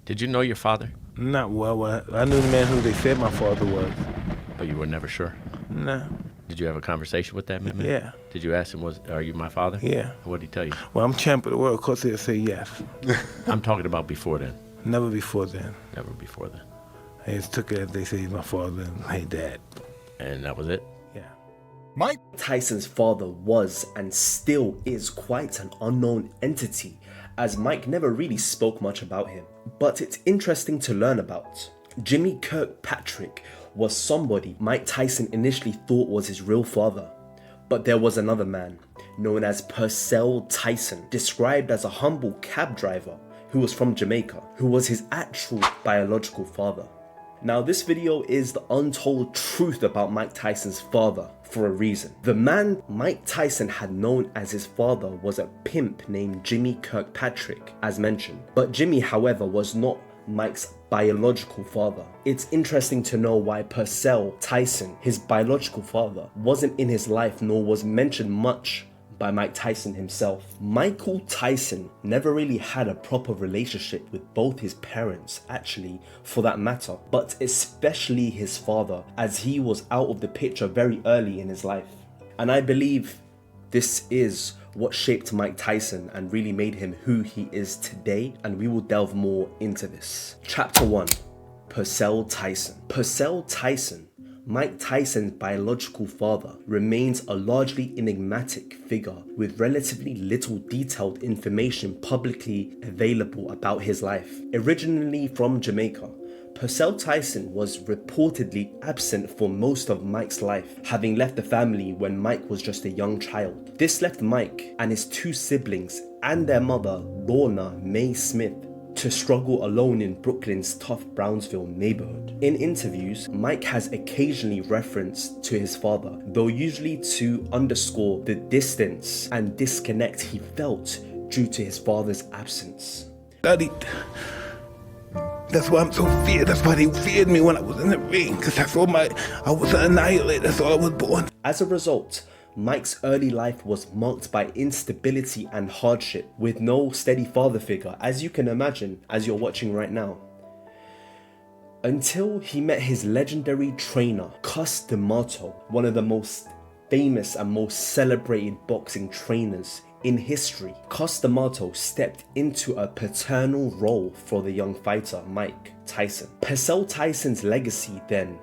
Did you know your father? Not well. I knew the man who they said my father was. But you were never sure? No. Did you have a conversation with that man? Yeah. Did you ask him, are you my father? Yeah. What did he tell you? Well, I'm champ of the world. Of course he'll say yes. I'm talking about before then. Never before then. Never before then. I just took it as they say he's my father and hey, Dad. And that was it? Yeah. Mike Tyson's father was and still is quite an unknown entity, as Mike never really spoke much about him. But it's interesting to learn about. Jimmy Kirkpatrick was somebody Mike Tyson initially thought was his real father. But there was another man, known as Purcell Tyson, described as a humble cab driver who was from Jamaica, who was his actual biological father. Now this video is the untold truth about Mike Tyson's father for a reason. The man Mike Tyson had known as his father was a pimp named Jimmy Kirkpatrick, as mentioned. But Jimmy, however, was not Mike's biological father. It's interesting to know why Purcell Tyson, his biological father, wasn't in his life nor was mentioned much by Mike Tyson himself. Michael Tyson never really had a proper relationship with both his parents, actually, for that matter, but especially his father, as he was out of the picture very early in his life. And I believe this is what shaped Mike Tyson and really made him who he is today, and we will delve more into this. Chapter 1, Purcell Tyson. Purcell Tyson, Mike Tyson's biological father, remains a largely enigmatic figure with relatively little detailed information publicly available about his life. Originally from Jamaica, Purcell Tyson was reportedly absent for most of Mike's life, having left the family when Mike was just a young child. This left Mike and his two siblings and their mother, Lorna Mae Smith, to struggle alone in Brooklyn's tough Brownsville neighborhood. In interviews, Mike has occasionally referenced to his father, though usually to underscore the distance and disconnect he felt due to his father's absence. Daddy, that's why I'm so feared. That's why they feared me when I was in the ring, because I was annihilated. That's all I was born. As a result, Mike's early life was marked by instability and hardship, with no steady father figure, as you can imagine as you're watching right now. Until he met his legendary trainer, Cus D'Mato, one of the most famous and most celebrated boxing trainers in history. Cus D'Mato stepped into a paternal role for the young fighter, Mike Tyson. Purcell Tyson's legacy, then,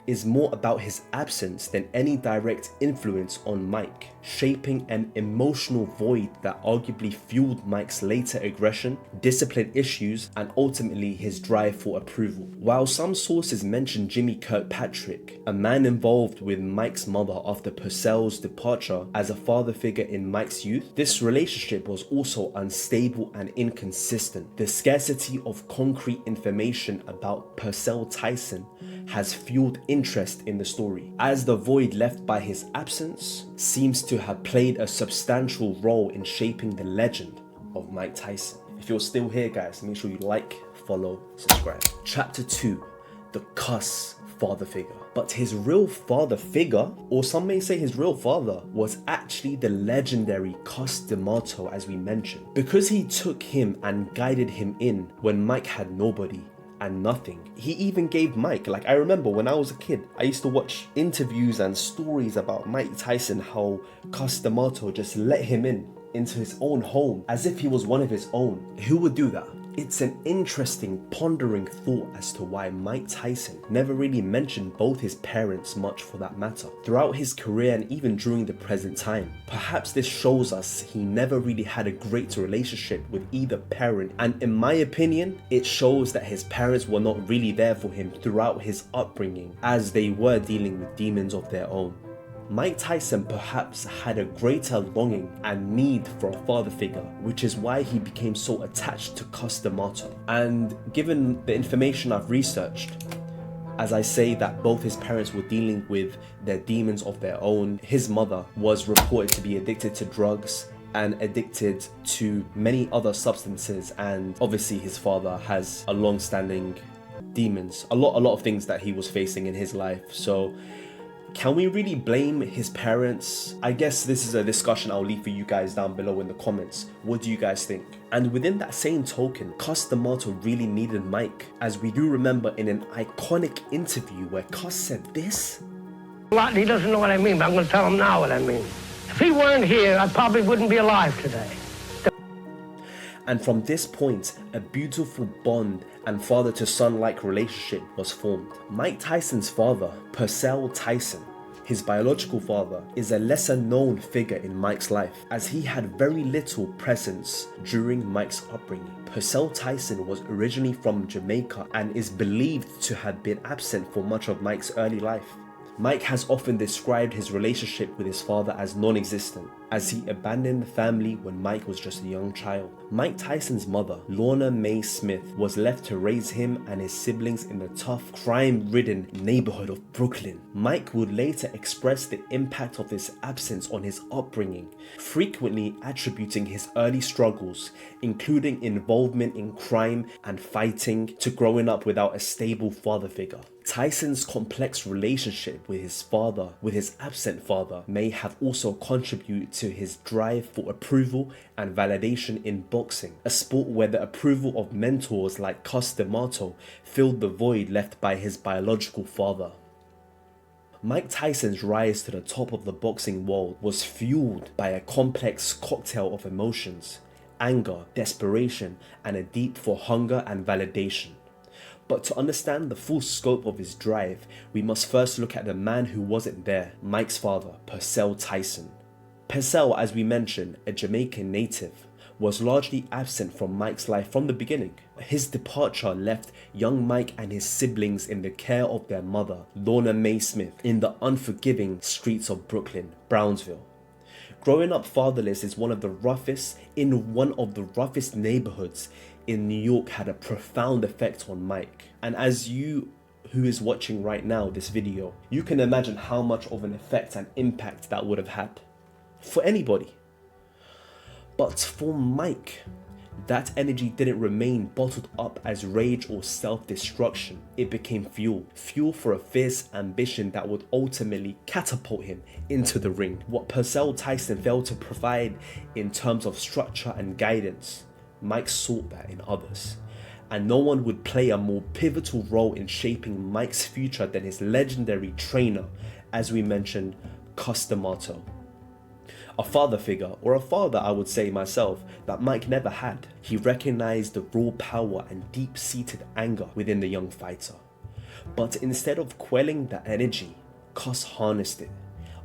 is more about his absence than any direct influence on Mike, shaping an emotional void that arguably fueled Mike's later aggression, discipline issues, and ultimately his drive for approval. While some sources mention Jimmy Kirkpatrick, a man involved with Mike's mother after Purcell's departure, as a father figure in Mike's youth, this relationship was also unstable and inconsistent. The scarcity of concrete information about Purcell Tyson has fueled interest in the story, as the void left by his absence seems to have played a substantial role in shaping the legend of Mike Tyson. If you're still here, guys, make sure you like, follow, subscribe. Chapter 2, the Cus father figure. But his real father figure, or some may say his real father, was actually the legendary Cus D'Mato, as we mentioned, because he took him and guided him in when Mike had nobody and nothing. He even gave Mike, I remember when I was a kid, I used to watch interviews and stories about Mike Tyson, how Cus D'Mato just let him into his own home as if he was one of his own. Who would do that? It's an interesting, pondering thought as to why Mike Tyson never really mentioned both his parents much, for that matter, throughout his career and even during the present time. Perhaps this shows us he never really had a great relationship with either parent, and in my opinion, it shows that his parents were not really there for him throughout his upbringing, as they were dealing with demons of their own. Mike Tyson perhaps had a greater longing and need for a father figure, which is why he became so attached to Cus D'Mato. And given the information I've researched, as I say that both his parents were dealing with their demons of their own, his mother was reported to be addicted to drugs and addicted to many other substances, and obviously his father has a long-standing demons, a lot of things that he was facing in his life. So Can we really blame his parents? I guess this is a discussion I'll leave for you guys down below in the comments. What do you guys think? And within that same token, Cus D'Mato really needed Mike, as we do remember in an iconic interview where Cus said this. He doesn't know what I mean, but I'm going to tell him now what I mean. If he weren't here, I probably wouldn't be alive today. And from this point, a beautiful bond and father-to-son-like relationship was formed. Mike Tyson's father, Purcell Tyson, his biological father, is a lesser-known figure in Mike's life, as he had very little presence during Mike's upbringing. Purcell Tyson was originally from Jamaica and is believed to have been absent for much of Mike's early life. Mike has often described his relationship with his father as non-existent, as he abandoned the family when Mike was just a young child. Mike Tyson's mother, Lorna Mae Smith, was left to raise him and his siblings in the tough, crime-ridden neighborhood of Brooklyn. Mike would later express the impact of this absence on his upbringing, frequently attributing his early struggles, including involvement in crime and fighting, to growing up without a stable father figure. Tyson's complex relationship with his absent father, may have also contributed to his drive for approval and validation in boxing, a sport where the approval of mentors like Cus D'Mato filled the void left by his biological father. Mike Tyson's rise to the top of the boxing world was fueled by a complex cocktail of emotions, anger, desperation, and a deep for hunger and validation. But to understand the full scope of his drive, we must first look at the man who wasn't there, Mike's father, Purcell Tyson. Purcell, as we mentioned, a Jamaican native, was largely absent from Mike's life from the beginning. His departure left young Mike and his siblings in the care of their mother, Lorna Mae Smith, in the unforgiving streets of Brooklyn, Brownsville. Growing up fatherless is one of the roughest neighborhoods in New York had a profound effect on Mike. And as you who is watching right now this video, you can imagine how much of an effect and impact that would have had for anybody. But for Mike, that energy didn't remain bottled up as rage or self-destruction. It became fuel for a fierce ambition that would ultimately catapult him into the ring. What Purcell Tyson failed to provide in terms of structure and guidance, Mike sought that in others. And no one would play a more pivotal role in shaping Mike's future than his legendary trainer, as we mentioned, Cus D'Mato. A father figure, or a father I would say myself, that Mike never had. He recognized the raw power and deep-seated anger within the young fighter. But instead of quelling that energy, Cus harnessed it.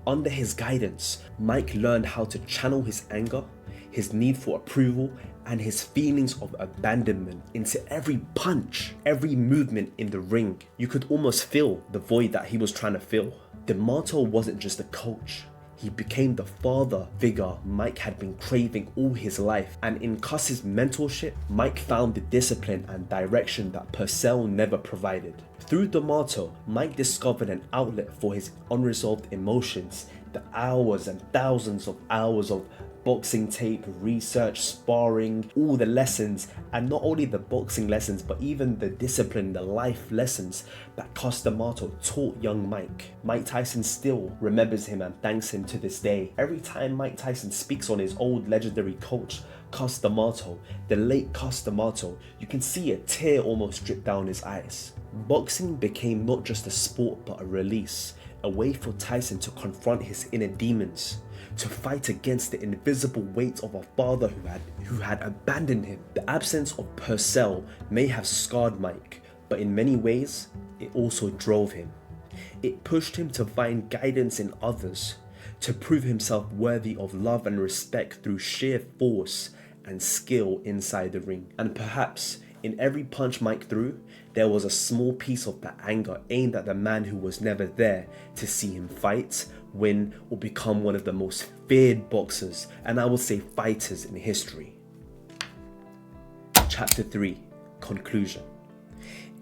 Under his guidance, Mike learned how to channel his anger, his need for approval, and his feelings of abandonment into every punch, every movement in the ring. You could almost feel the void that he was trying to fill. D'Mato wasn't just a coach. He became the father figure Mike had been craving all his life. And in Cus's mentorship, Mike found the discipline and direction that Purcell never provided. Through D'Mato, Mike discovered an outlet for his unresolved emotions. The hours and thousands of hours of boxing tape, research, sparring, all the lessons, and not only the boxing lessons, but even the discipline, the life lessons that Cus D'Mato taught young Mike. Mike Tyson still remembers him and thanks him to this day. Every time Mike Tyson speaks on his old legendary coach, Cus D'Mato, the late Cus D'Mato, you can see a tear almost drip down his eyes. Boxing became not just a sport but a release, a way for Tyson to confront his inner demons, to fight against the invisible weight of a father who had abandoned him. The absence of Purcell may have scarred Mike, but in many ways, it also drove him. It pushed him to find guidance in others, to prove himself worthy of love and respect through sheer force and skill inside the ring. And perhaps in every punch Mike threw, there was a small piece of that anger aimed at the man who was never there to see him fight, win, or become one of the most feared boxers, and I would say fighters in history. Chapter 3, Conclusion.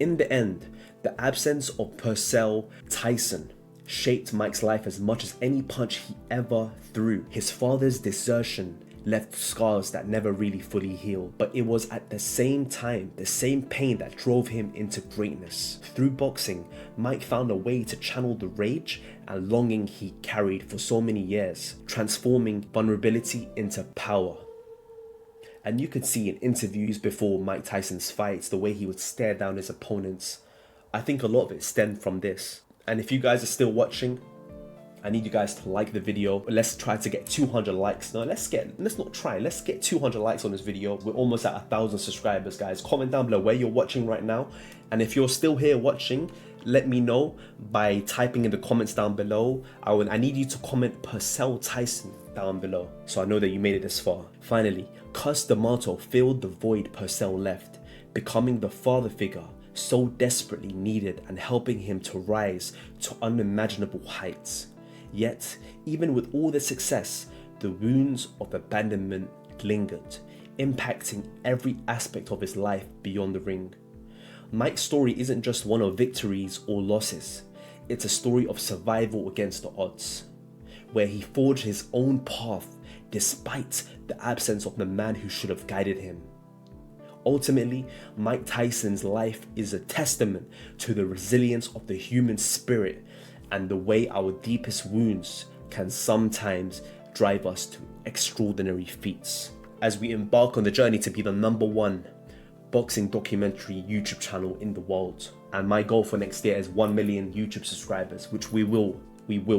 In the end, the absence of Purcell Tyson shaped Mike's life as much as any punch he ever threw. His father's desertion left scars that never really fully healed. But it was at the same time, the same pain that drove him into greatness. Through boxing, Mike found a way to channel the rage and longing he carried for so many years, transforming vulnerability into power. And you could see in interviews before Mike Tyson's fights, the way he would stare down his opponents. I think a lot of it stemmed from this. And if you guys are still watching, I need you guys to like the video. Let's try to get 200 likes. No, let's get 200 likes on this video. We're almost at 1,000 subscribers, guys. Comment down below where you're watching right now. And if you're still here watching, let me know by typing in the comments down below. I need you to comment Purcell Tyson down below, so I know that you made it this far. Finally, Cus D'Mato filled the void Purcell left, becoming the father figure so desperately needed and helping him to rise to unimaginable heights. Yet, even with all the success, the wounds of abandonment lingered, impacting every aspect of his life beyond the ring. Mike's story isn't just one of victories or losses, it's a story of survival against the odds, where he forged his own path despite the absence of the man who should have guided him. Ultimately, Mike Tyson's life is a testament to the resilience of the human spirit and the way our deepest wounds can sometimes drive us to extraordinary feats. As we embark on the journey to be the #1 boxing documentary YouTube channel in the world. And my goal for next year is 1 million YouTube subscribers, which we will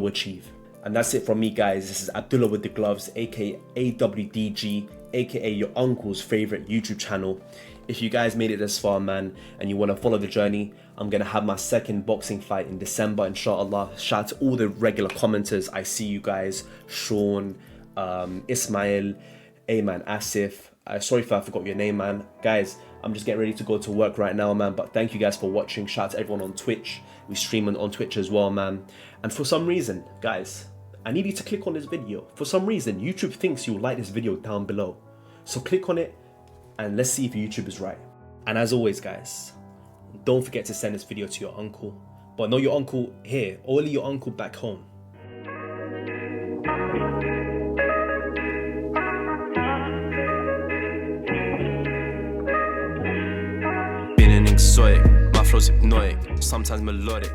achieve. And that's it from me, guys. This is Abdullah with the Gloves, aka AWDG, aka your uncle's favorite YouTube channel. If you guys made it this far, man, and you want to follow the journey, I'm gonna have my second boxing fight in December, inshallah. Shout out to all the regular commenters. I see you guys: Sean, Ismail, Ayman, Asif. Sorry if I forgot your name, man. Guys, I'm just getting ready to go to work right now, man. But thank you guys for watching. Shout out to everyone on Twitch. We stream on Twitch as well, man. And for some reason, guys, I need you to click on this video. For some reason, YouTube thinks you'll like this video down below. So click on it and let's see if YouTube is right. And as always, guys, don't forget to send this video to your uncle. But not your uncle here, only your uncle back home. Being an exotic, my flow's hypnotic, sometimes melodic.